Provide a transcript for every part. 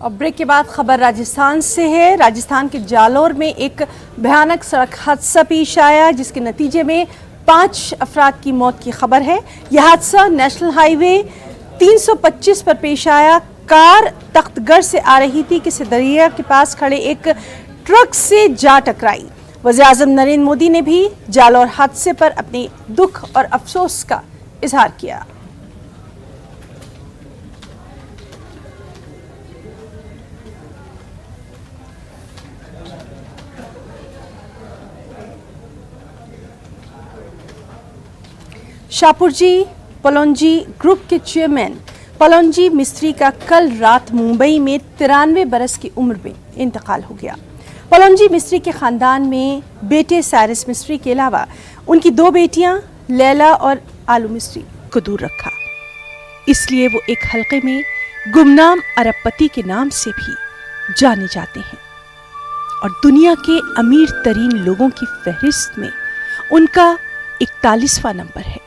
और ब्रेक के बाद खबर राजस्थान से है। राजस्थान के जालोर में एक भयानक सड़क हादसा पेश आया जिसके नतीजे में 5 अफराद की मौत की खबर है। यह हादसा नेशनल हाईवे 325 पर पेश आया। कार तख्तगढ़ से आ रही थी कि सिदरिया के पास खड़े एक ट्रक से जा टकराई। वज़ीर-ए-आज़म नरेंद्र मोदी ने भी जालोर हादसे पर अपने दुख और अफसोस का इजहार किया। शाहपुरजी पलोंजी ग्रुप के चेयरमैन पलोंजी मिस्त्री का कल रात मुंबई में 93 बरस की उम्र में इंतकाल हो गया। पलोंजी मिस्त्री के खानदान में बेटे साइरस मिस्त्री के अलावा उनकी 2 बेटियां लैला और आलू मिस्त्री को दूर रखा। इसलिए वो एक हल्के में गुमनाम अरबपति के नाम से भी जाने जाते हैं और दुनिया के अमीर तरीन लोगों की फहरिस्त में उनका 41वां नंबर है।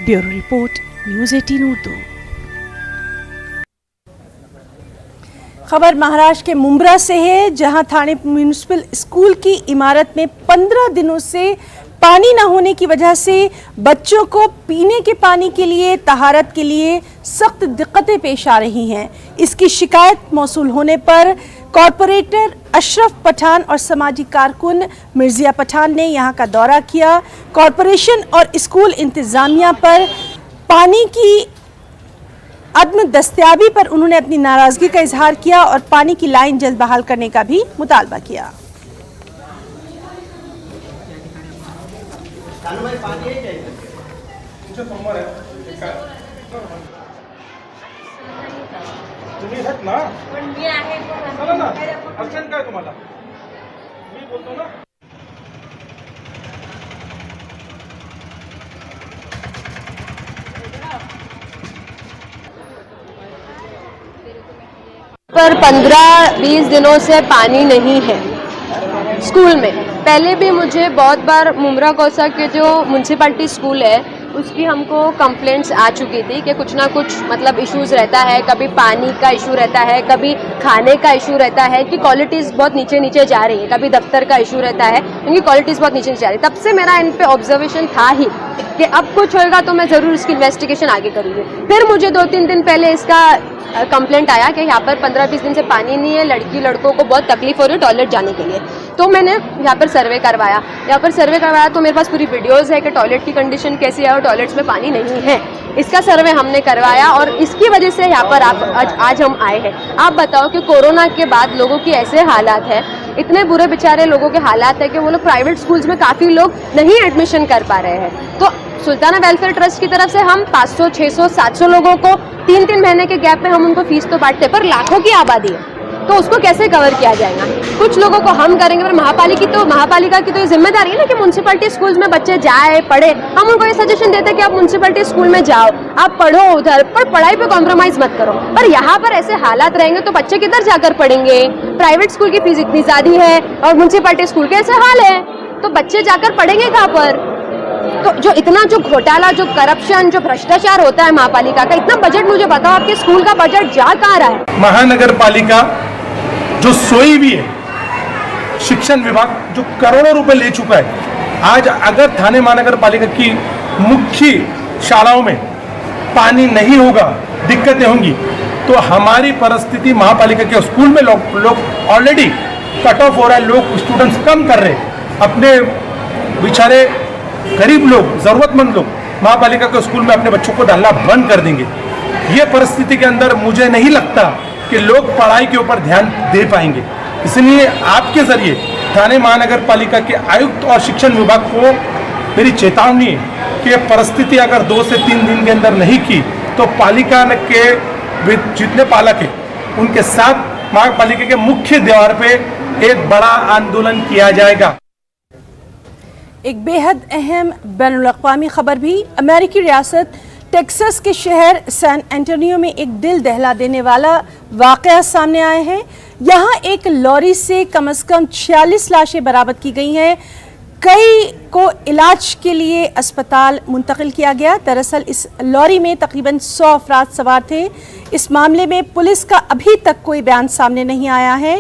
Bureau report, news 18 Urdu. खबर महाराष्ट्र के मुंब्रा से है, जहां थाने म्युनिसिपल स्कूल की इमारत में 15 दिनों से पानी न होने की वजह से बच्चों को पीने के पानी के लिए, तहारत के लिए सख्त दिक्कतें पेश आ रही हैं। इसकी शिकायत मौसूल होने पर कॉरपोरेटर अशरफ पठान और समाजी कारकुन मिर्जिया पठान ने यहां का दौरा किया। कॉरपोरेशन और स्कूल इंतजामिया पर पानी की अदम दस्तयाबी पर उन्होंने अपनी नाराजगी का इजहार किया और पानी की लाइन जल्द बहाल करने का भी मुतालबा किया। तुम्ही हट ना, पण मी आहे चला ना, अडचण काय तुम्हाला, मी बोलतो ना। पर 15-20 दिनों से पानी नहीं है स्कूल में। पहले भी मुझे बहुत बार मुमरा कौसा के जो म्यूनसिपैलिटी स्कूल है उसकी हमको कंप्लेंट्स आ चुकी थी कि कुछ ना कुछ मतलब इश्यूज रहता है, कभी पानी का इशू रहता है, कभी खाने का इशू रहता है कि क्वालिटीज़ बहुत नीचे नीचे जा रही है, कभी दफ्तर का इशू रहता है, उनकी क्वालिटीज़ बहुत नीचे नीचे जा रही है। तब से मेरा इन पे ऑब्जर्वेशन था ही कि अब कुछ होएगा तो मैं ज़रूर इसकी इन्वेस्टिगेशन आगे करूँगी। फिर मुझे 2-3 दिन पहले इसका कंप्लेंट आया कि यहाँ पर 15-20 दिन से पानी नहीं है, लड़की लड़कों को बहुत तकलीफ हो रही है टॉयलेट जाने के लिए। तो मैंने यहाँ पर सर्वे करवाया। तो मेरे पास पूरी वीडियोस है कि टॉयलेट की कंडीशन कैसी है और टॉयलेट्स में पानी नहीं है। इसका सर्वे हमने करवाया और इसकी वजह से यहाँ पर आज हम आए हैं। आप बताओ कि कोरोना के बाद लोगों की ऐसे हालात है, इतने बुरे बेचारे लोगों के हालात है कि वो लोग प्राइवेट स्कूल्स में काफ़ी लोग नहीं एडमिशन कर पा रहे हैं। तो सुल्ताना वेलफेयर ट्रस्ट की तरफ से हम 500, 600, 700 लोगों को 3-3 महीने के गैप में हम उनको फीस तो बांटते, पर लाखों की आबादी है तो उसको कैसे कवर किया जाएगा। कुछ लोगों को हम करेंगे, पर महापालिका की तो ये जिम्मेदारी है ना कि म्यूनसिपैलिटी स्कूल्स में बच्चे जाए पढ़े। हम उनको ये सजेशन देते हैं कि आप म्यूनसिपैलिटी स्कूल में जाओ, आप पढ़ो उधर, पर पढ़ाई पे कॉम्प्रोमाइज मत करो। पर यहाँ पर ऐसे हालात रहेंगे तो बच्चे किधर जाकर पढ़ेंगे। प्राइवेट स्कूल की फीस इतनी ज्यादा है और म्यूनसिपैलिटी स्कूल के ऐसे हाल है, तो बच्चे जाकर पढ़ेंगे कहाँ पर। तो जो घोटाला, जो करप्शन, जो भ्रष्टाचार होता है महापालिका का, इतना बजट मुझे बताओ आपके स्कूल का बजट जा कहाँ रहा है। महानगर पालिका जो सोई भी है, शिक्षण विभाग जो करोड़ों रुपए ले चुका है, आज अगर थाने महानगर पालिका की मुख्य शालाओं में पानी नहीं होगा, दिक्कतें होंगी, तो हमारी परिस्थिति महापालिका के स्कूल में लोग ऑलरेडी कट ऑफ हो रहा है, लोग स्टूडेंट्स कम कर रहे हैं, अपने बेचारे गरीब लोग, जरूरतमंद लोग महापालिका के स्कूल में अपने बच्चों को डालना बंद कर देंगे। ये परिस्थिति के अंदर मुझे नहीं लगता कि लोग पढ़ाई के ऊपर ध्यान दे पाएंगे। इसलिए आपके जरिए थाने महानगर पालिका के आयुक्त और शिक्षण विभाग को मेरी चेतावनी है कि परिस्थिति अगर 2 से 3 दिन के अंदर नहीं की तो पालिका के जितने पालक हैं उनके साथ महापालिका के मुख्य द्वार पे एक बड़ा आंदोलन किया जाएगा। एक बेहद अहम बैनुल-अक़वामी खबर भी। अमेरिकी रियासत टेक्सास के शहर सैन एंटोनियो में एक दिल दहला देने वाला वाक़या सामने आया है। यहाँ एक लॉरी से कम 46 लाशें बरामद की गई हैं। कई को इलाज के लिए अस्पताल मुंतकिल किया गया। दरअसल इस लॉरी में तकरीबन 100 अफराद सवार थे। इस मामले में पुलिस का अभी तक कोई बयान सामने नहीं आया है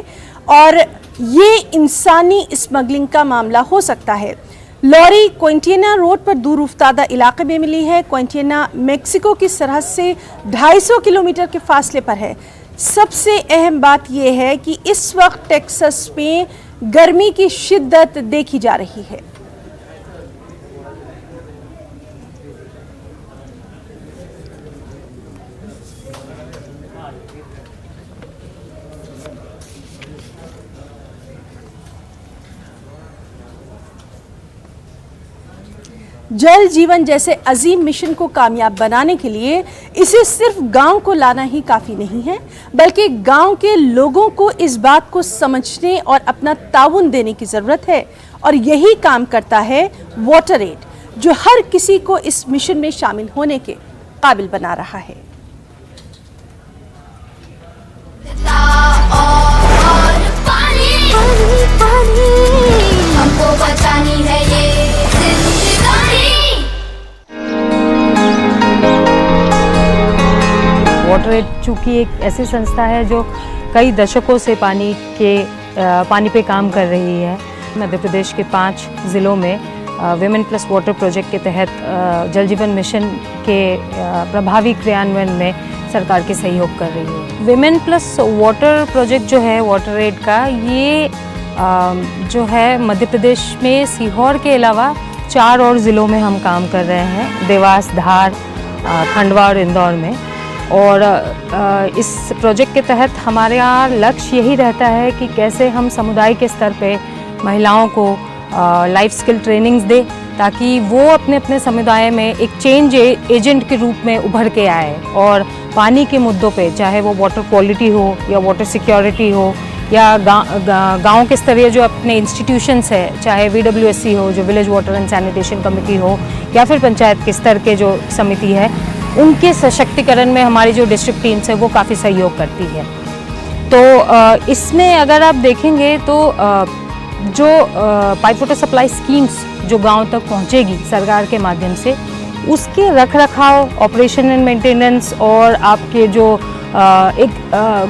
और ये इंसानी स्मगलिंग का मामला हो सकता है। लॉरी क्विंटिना रोड पर दूर उफ्तादा इलाके में मिली है। क्विंटिना मेक्सिको की सरहद से 250 किलोमीटर के फासले पर है। सबसे अहम बात यह है कि इस वक्त टेक्सास में गर्मी की शिद्दत देखी जा रही है। जल जीवन जैसे अजीम मिशन को कामयाब बनाने के लिए इसे सिर्फ गांव को लाना ही काफ़ी नहीं है, बल्कि गांव के लोगों को इस बात को समझने और अपना ताउन देने की ज़रूरत है। और यही काम करता है वाटर एड, जो हर किसी को इस मिशन में शामिल होने के काबिल बना रहा है। हमको बचानी है ये जिंदगानी। वाटर एड चूँकि एक ऐसी संस्था है जो कई दशकों से पानी पे काम कर रही है। मध्य प्रदेश के 5 ज़िलों में विमेन प्लस वाटर प्रोजेक्ट के तहत जल जीवन मिशन के प्रभावी क्रियान्वयन में सरकार के सहयोग कर रही है। विमेन प्लस वाटर प्रोजेक्ट जो है वाटर एड का, ये जो है मध्य प्रदेश में सीहोर के अलावा 4 और ज़िलों में हम काम कर रहे हैं, देवास, धार, खंडवा और इंदौर में। और इस प्रोजेक्ट के तहत हमारा लक्ष्य यही रहता है कि कैसे हम समुदाय के स्तर पे महिलाओं को लाइफ स्किल ट्रेनिंग्स दे, ताकि वो अपने अपने समुदाय में एक चेंज एजेंट के रूप में उभर के आए और पानी के मुद्दों पे, चाहे वो वाटर क्वालिटी हो या वाटर सिक्योरिटी हो या गाँव के स्तरीय जो अपने इंस्टीट्यूशंस है, चाहे VWSC हो जो village water and sanitation committee हो, या फिर पंचायत के स्तर के जो समिति है, उनके सशक्तिकरण में हमारी जो डिस्ट्रिक्ट टीम्स है वो काफ़ी सहयोग करती है। तो इसमें अगर आप देखेंगे तो जो पाइप वाटर सप्लाई स्कीम्स जो गांव तक पहुंचेगी सरकार के माध्यम से, उसके रख रखाव, ऑपरेशन एंड मेंटेनेंस और आपके जो एक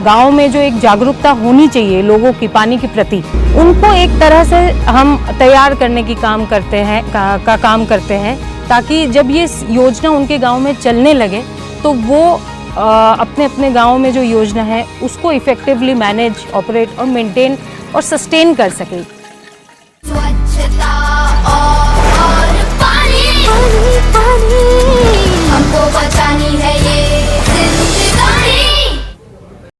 गांव में जो एक जागरूकता होनी चाहिए लोगों की पानी के प्रति, उनको एक तरह से हम तैयार करने की काम करते हैं ताकि जब ये योजना उनके गांव में चलने लगे तो वो अपने अपने गांव में जो योजना है उसको इफेक्टिवली मैनेज, ऑपरेट और मेंटेन और सस्टेन कर सके। स्वच्छता और पानी हमको